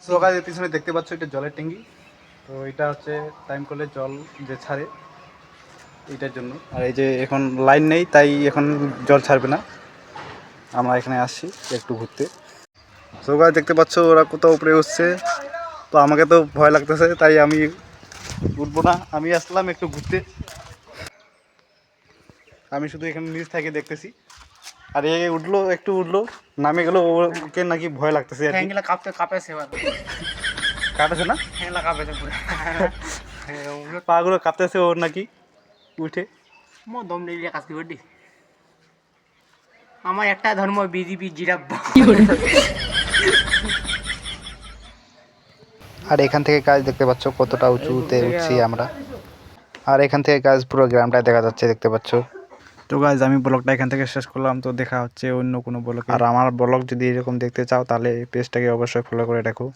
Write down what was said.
So guys এর পিছনে দেখতে পাচ্ছ এটা জলের ট্যাঙ্কি। তো এটা হচ্ছে টাইম করলে জল যে ছাড়ে এটার জন্য। আর এই যে এখন লাইন নেই তাই এখন জল ছাড়বে না। আমরা এখানে আসছি একটু ঘুরতে। সো গাইস দেখতে পাচ্ছ ওরা কোথাও উপরে উঠছে, তো আমাকে তো ভয় লাগতেছে তাই আমি উঠবো না। আমি আসলাম একটু ঘুরতে, আমি শুধু এখানে নিচ থেকে দেখতেছি। আর এ উঠলো, একটু উঠলো, নামে গেল, ওকে নাকি ভয় লাগতেছে আর কি। কাঁপেছে কাটেছে না, পুরো পাগুলো কাঁপতেছে ওর নাকি উঠে। দম নিয়ে কাজ করবি। আমার একটা ধর্ম বিজেপি জিরাব্বা। আর এখান থেকে গাছ দেখতে পাচ্ছ কতটা উঁচুতে উঠছি আমরা। আর এখান থেকে গাছ পুরো গ্রামটা দেখা যাচ্ছে, দেখতে পাচ্ছ। তো গাইজ আমি ব্লগটা এখান থেকে শেষ করলাম। তো দেখা হচ্ছে অন্য কোনো ব্লগে। আর আমার ব্লগ যদি এরকম দেখতে চাও তাহলে পেজটাকে অবশ্যই ফলো করে রাখো।